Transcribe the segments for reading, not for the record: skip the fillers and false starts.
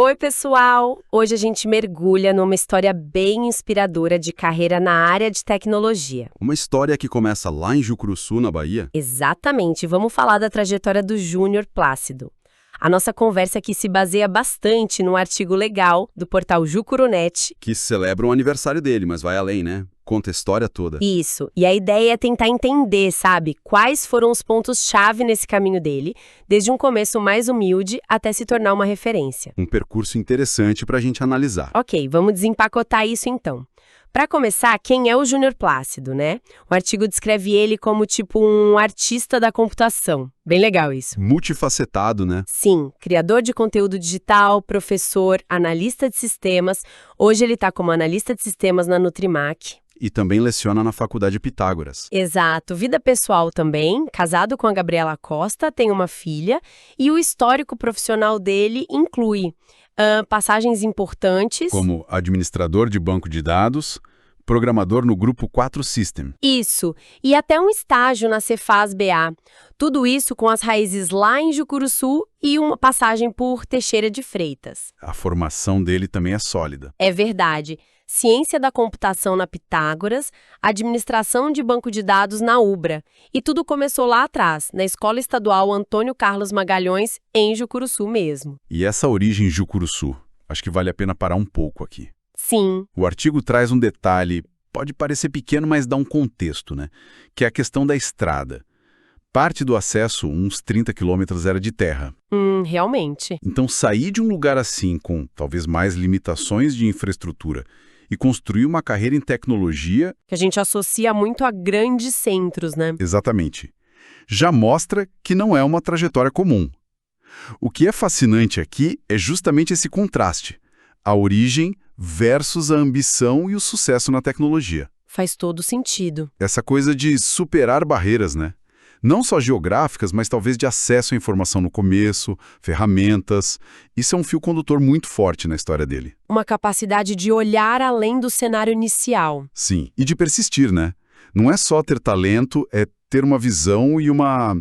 Oi, pessoal! Hoje a gente mergulha numa história bem inspiradora de carreira na área de tecnologia. Uma história que começa lá em Jucuruçu, na Bahia. Exatamente, vamos falar da trajetória do Júnior Plácido. A nossa conversa aqui se baseia bastante num artigo legal do portal Jucurunet. Que celebra o aniversário dele, mas vai além, né? Conta a história toda. Isso, e a ideia é tentar entender, sabe, quais foram os pontos-chave nesse caminho dele, desde um começo mais humilde até se tornar uma referência. Um percurso interessante pra gente analisar. Ok, vamos desempacotar isso então. Para começar, quem é o Júnior Plácido, né? O artigo descreve ele como tipo um artista da computação. Bem legal isso. Multifacetado, né? Sim, criador de conteúdo digital, professor, analista de sistemas. Hoje ele está como analista de sistemas na Nutrimac. E também leciona na Faculdade Pitágoras. Exato. Vida pessoal também, casado com a Gabriela Costa, tem uma filha. E o histórico profissional dele inclui passagens importantes. Como administrador de banco de dados, programador no Grupo 4 System. Isso, e até um estágio na Cefaz BA. Tudo isso com as raízes lá em Jucuruçu e uma passagem por Teixeira de Freitas. A formação dele também é sólida. É verdade. Ciência da computação na Pitágoras, administração de banco de dados na Ubra. E tudo começou lá atrás, na Escola Estadual Antônio Carlos Magalhães, em Jucuruçu mesmo. E essa origem em Jucuruçu, acho que vale a pena parar um pouco aqui. Sim. O artigo traz um detalhe, pode parecer pequeno, mas dá um contexto, né? Que é a questão da estrada. Parte do acesso, uns 30 quilômetros, era de terra. Realmente. Então, sair de um lugar assim, com talvez mais limitações de infraestrutura, e construir uma carreira em tecnologia... Que a gente associa muito a grandes centros, né? Exatamente. Já mostra que não é uma trajetória comum. O que é fascinante aqui é justamente esse contraste. A origem versus a ambição e o sucesso na tecnologia. Faz todo sentido. Essa coisa de superar barreiras, né? Não só geográficas, mas talvez de acesso à informação no começo, ferramentas. Isso é um fio condutor muito forte na história dele. Uma capacidade de olhar além do cenário inicial. Sim, e de persistir, né? Não é só ter talento, é ter uma visão e uma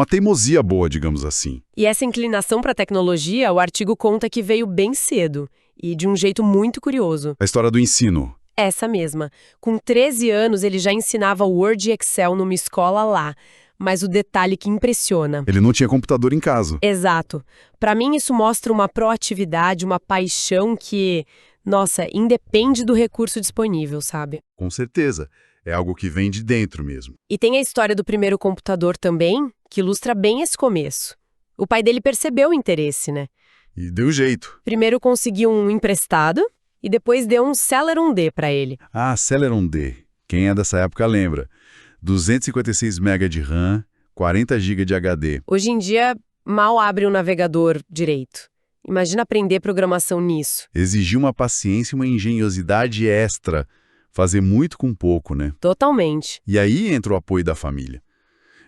teimosia boa, digamos assim. E essa inclinação para a tecnologia, o artigo conta que veio bem cedo e de um jeito muito curioso. A história do ensino. Essa mesma. Com 13 anos, ele já ensinava Word e Excel numa escola lá. Mas o detalhe que impressiona. Ele não tinha computador em casa. Exato. Para mim, isso mostra uma proatividade, uma paixão que, nossa, independe do recurso disponível, sabe? Com certeza. É algo que vem de dentro mesmo. E tem a história do primeiro computador também, que ilustra bem esse começo. O pai dele percebeu o interesse, né? E deu jeito. Primeiro conseguiu um emprestado e depois deu um Celeron D para ele. Ah, Celeron D. Quem é dessa época lembra. 256 MB de RAM, 40 GB de HD. Hoje em dia, mal abre um navegador direito. Imagina aprender programação nisso. Exigiu uma paciência e uma engenhosidade extra. Fazer muito com pouco, né? Totalmente. E aí entra o apoio da família.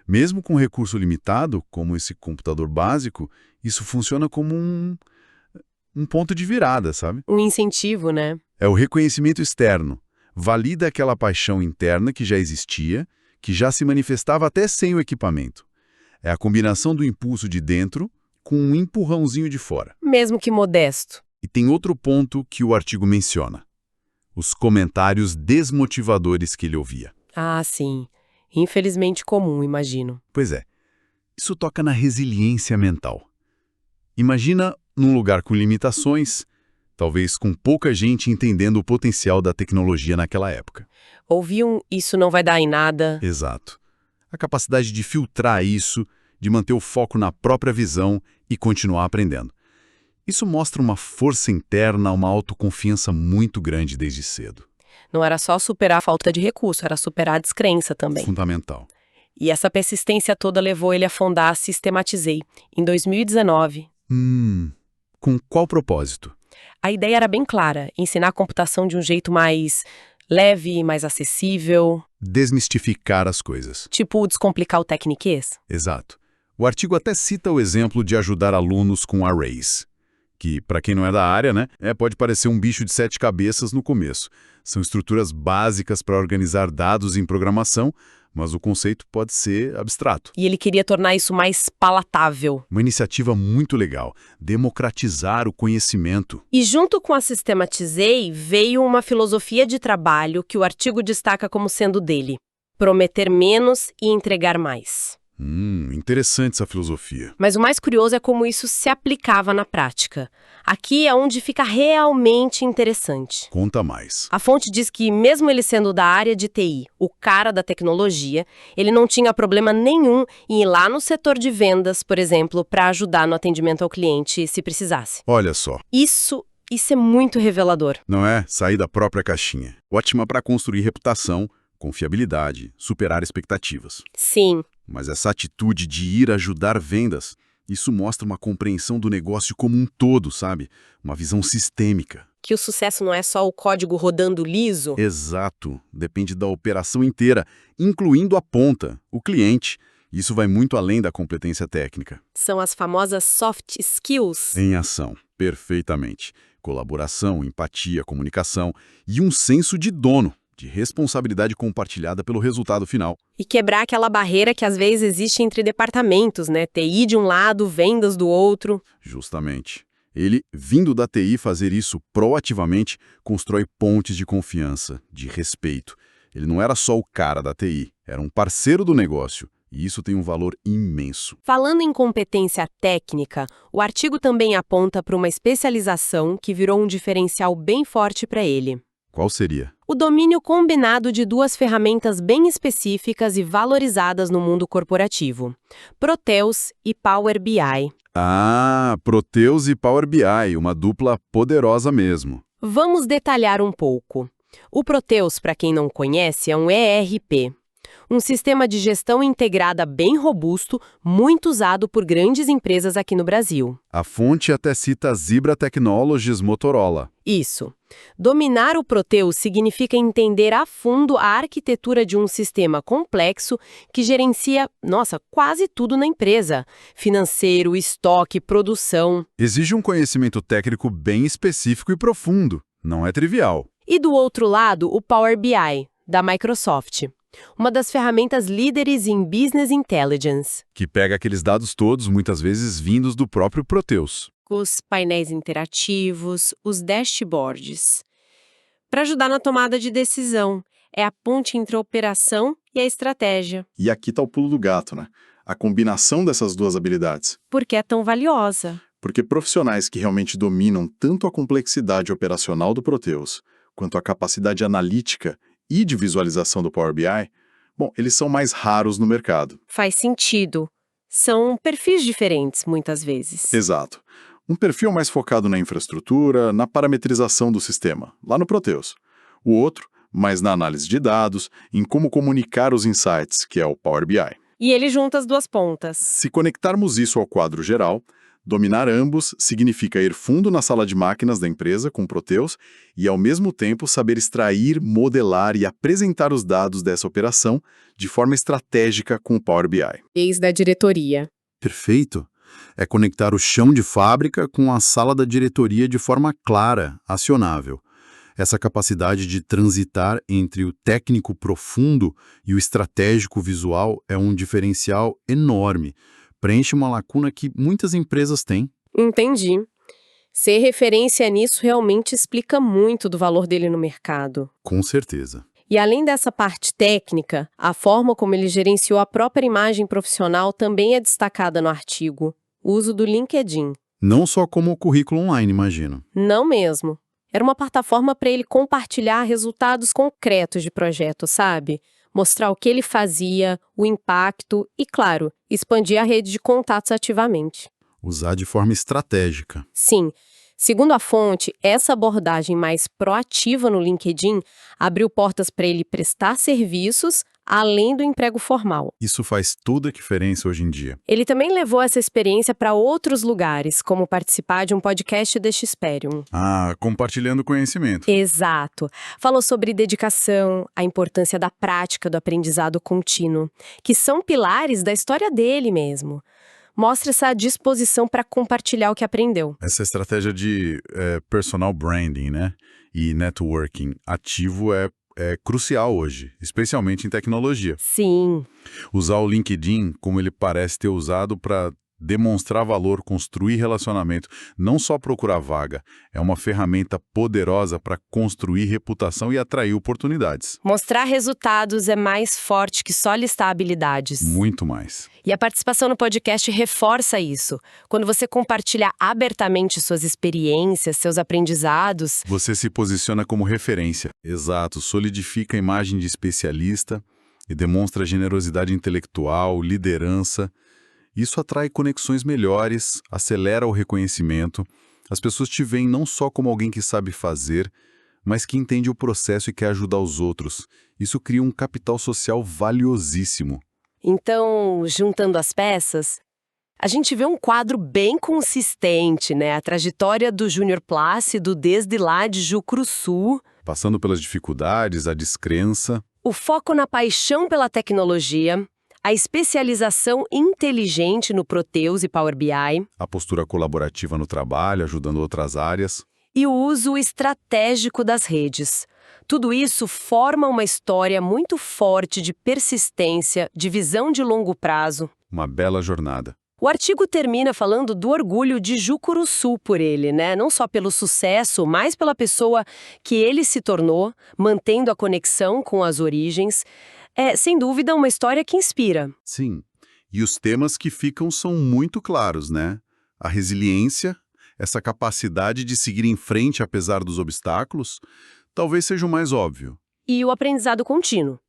Mesmo com recurso limitado, como esse computador básico, isso funciona como um ponto de virada, sabe? Um incentivo, né? É o reconhecimento externo. Valida aquela paixão interna que já existia, que já se manifestava até sem o equipamento. É a combinação do impulso de dentro com um empurrãozinho de fora. Mesmo que modesto. E tem outro ponto que o artigo menciona. Os comentários desmotivadores que ele ouvia. Ah, sim. Infelizmente comum, imagino. Pois é. Isso toca na resiliência mental. Imagina num lugar com limitações, talvez com pouca gente entendendo o potencial da tecnologia naquela época. Ouviam isso não vai dar em nada. Exato. A capacidade de filtrar isso, de manter o foco na própria visão e continuar aprendendo. Isso mostra uma força interna, uma autoconfiança muito grande desde cedo. Não era só superar a falta de recurso, era superar a descrença também. Fundamental. E essa persistência toda levou ele a fundar a Sistematizei, em 2019. Com qual propósito? A ideia era bem clara, ensinar a computação de um jeito mais leve, mais acessível. Desmistificar as coisas. Tipo, descomplicar o tecniquez. Exato. O artigo até cita o exemplo de ajudar alunos com arrays, que, para quem não é da área, né, pode parecer um bicho de 7 cabeças no começo. São estruturas básicas para organizar dados em programação, mas o conceito pode ser abstrato. E ele queria tornar isso mais palatável. Uma iniciativa muito legal, democratizar o conhecimento. E junto com a Sistematizei, veio uma filosofia de trabalho que o artigo destaca como sendo dele: prometer menos e entregar mais. Interessante essa filosofia. Mas o mais curioso é como isso se aplicava na prática. Aqui é onde fica realmente interessante. Conta mais. A fonte diz que, mesmo ele sendo da área de TI, o cara da tecnologia, ele não tinha problema nenhum em ir lá no setor de vendas, por exemplo, para ajudar no atendimento ao cliente se precisasse. Olha só. Isso é muito revelador. Não é? Sair da própria caixinha. Ótima para construir reputação, confiabilidade, superar expectativas. Sim. Mas essa atitude de ir ajudar vendas, isso mostra uma compreensão do negócio como um todo, sabe? Uma visão sistêmica. Que o sucesso não é só o código rodando liso? Exato. Depende da operação inteira, incluindo a ponta, o cliente. Isso vai muito além da competência técnica. São as famosas soft skills. Em ação. Perfeitamente. Colaboração, empatia, comunicação e um senso de dono, de responsabilidade compartilhada pelo resultado final. E quebrar aquela barreira que às vezes existe entre departamentos, né? TI de um lado, vendas do outro. Justamente. Ele, vindo da TI fazer isso proativamente, constrói pontes de confiança, de respeito. Ele não era só o cara da TI, era um parceiro do negócio. E isso tem um valor imenso. Falando em competência técnica, o artigo também aponta para uma especialização que virou um diferencial bem forte para ele. Qual seria? O domínio combinado de duas ferramentas bem específicas e valorizadas no mundo corporativo: Proteus e Power BI. Proteus e Power BI, uma dupla poderosa mesmo. Vamos detalhar um pouco. O Proteus, para quem não conhece, é um ERP. Um sistema de gestão integrada bem robusto, muito usado por grandes empresas aqui no Brasil. A fonte até cita Zebra Technologies Motorola. Isso. Dominar o Proteus significa entender a fundo a arquitetura de um sistema complexo que gerencia, quase tudo na empresa. Financeiro, estoque, produção. Exige um conhecimento técnico bem específico e profundo. Não é trivial. E do outro lado, o Power BI, da Microsoft. Uma das ferramentas líderes em Business Intelligence. Que pega aqueles dados todos, muitas vezes vindos do próprio Proteus. Os painéis interativos, os dashboards. Para ajudar na tomada de decisão, é a ponte entre a operação e a estratégia. E aqui está o pulo do gato, né? A combinação dessas duas habilidades. Por que é tão valiosa? Porque profissionais que realmente dominam tanto a complexidade operacional do Proteus, quanto a capacidade analítica e de visualização do Power BI, eles são mais raros no mercado. Faz sentido. São perfis diferentes, muitas vezes. Exato. Um perfil mais focado na infraestrutura, na parametrização do sistema, lá no Proteus. O outro, mais na análise de dados, em como comunicar os insights, que é o Power BI. E ele junta as duas pontas. Se conectarmos isso ao quadro geral, dominar ambos significa ir fundo na sala de máquinas da empresa com Proteus e, ao mesmo tempo, saber extrair, modelar e apresentar os dados dessa operação de forma estratégica com o Power BI. Ex da diretoria. Perfeito. É conectar o chão de fábrica com a sala da diretoria de forma clara, acionável. Essa capacidade de transitar entre o técnico profundo e o estratégico visual é um diferencial enorme. Preenche uma lacuna que muitas empresas têm. Entendi. Ser referência nisso realmente explica muito do valor dele no mercado. Com certeza. E além dessa parte técnica, a forma como ele gerenciou a própria imagem profissional também é destacada no artigo. O uso do LinkedIn. Não só como currículo online, imagino. Não mesmo. Era uma plataforma para ele compartilhar resultados concretos de projeto, sabe? Mostrar o que ele fazia, o impacto e, claro, expandir a rede de contatos ativamente. Usar de forma estratégica. Sim. Segundo a fonte, essa abordagem mais proativa no LinkedIn abriu portas para ele prestar serviços além do emprego formal. Isso faz toda a diferença hoje em dia. Ele também levou essa experiência para outros lugares, como participar de um podcast da Xperium. Compartilhando conhecimento. Exato. Falou sobre dedicação, a importância da prática do aprendizado contínuo, que são pilares da história dele mesmo. Mostra essa disposição para compartilhar o que aprendeu. Essa estratégia de personal branding, né? E networking ativo é é crucial hoje, especialmente em tecnologia. Sim. Usar o LinkedIn como ele parece ter usado para demonstrar valor, construir relacionamento, não só procurar vaga, é uma ferramenta poderosa para construir reputação e atrair oportunidades. Mostrar resultados é mais forte que só listar habilidades. Muito mais. E a participação no podcast reforça isso. Quando você compartilha abertamente suas experiências, seus aprendizados... Você se posiciona como referência. Exato, solidifica a imagem de especialista e demonstra generosidade intelectual, liderança. Isso atrai conexões melhores, acelera o reconhecimento. As pessoas te veem não só como alguém que sabe fazer, mas que entende o processo e quer ajudar os outros. Isso cria um capital social valiosíssimo. Então, juntando as peças, a gente vê um quadro bem consistente, né? A trajetória do Júnior Plácido desde lá de Jucuruçu. Passando pelas dificuldades, a descrença. O foco na paixão pela tecnologia, a especialização inteligente no Proteus e Power BI A postura colaborativa no trabalho, ajudando outras áreas. e o uso estratégico das redes. Tudo isso forma uma história muito forte de persistência, de visão de longo prazo. Uma bela jornada. O artigo termina falando do orgulho de Jucuruçu por ele, né? Não só pelo sucesso, mas pela pessoa que ele se tornou, mantendo a conexão com as origens. É, sem dúvida, uma história que inspira. Sim. E os temas que ficam são muito claros, né? A resiliência, essa capacidade de seguir em frente apesar dos obstáculos, talvez seja o mais óbvio. E o aprendizado contínuo.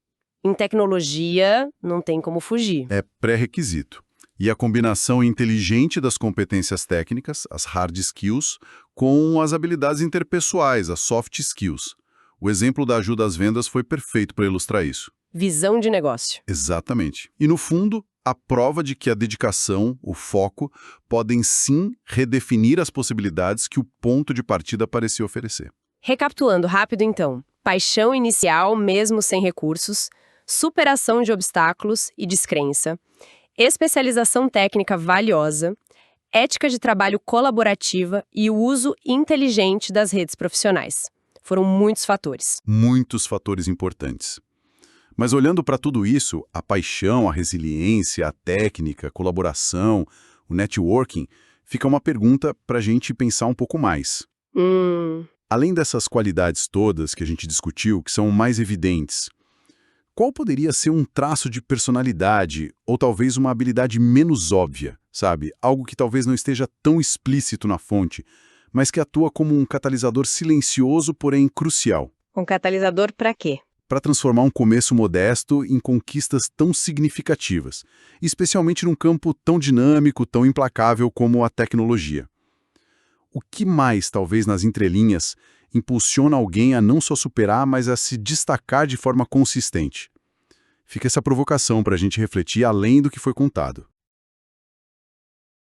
Em tecnologia, não tem como fugir. É pré-requisito. E a combinação inteligente das competências técnicas, as hard skills, com as habilidades interpessoais, as soft skills. O exemplo da ajuda às vendas foi perfeito para ilustrar isso. Visão de negócio. Exatamente. E no fundo, a prova de que a dedicação, o foco, podem sim redefinir as possibilidades que o ponto de partida parecia oferecer. Recapitulando rápido então. Paixão inicial mesmo sem recursos, superação de obstáculos e descrença, especialização técnica valiosa, ética de trabalho colaborativa e o uso inteligente das redes profissionais. Foram muitos fatores. Muitos fatores importantes. Mas olhando para tudo isso, a paixão, a resiliência, a técnica, a colaboração, o networking, fica uma pergunta para a gente pensar um pouco mais. Além dessas qualidades todas que a gente discutiu, que são mais evidentes, qual poderia ser um traço de personalidade ou talvez uma habilidade menos óbvia, sabe? Algo que talvez não esteja tão explícito na fonte, mas que atua como um catalisador silencioso, porém crucial. Um catalisador para quê? Para transformar um começo modesto em conquistas tão significativas, especialmente num campo tão dinâmico, tão implacável como a tecnologia. O que mais, talvez nas entrelinhas, impulsiona alguém a não só superar, mas a se destacar de forma consistente? Fica essa provocação para a gente refletir além do que foi contado.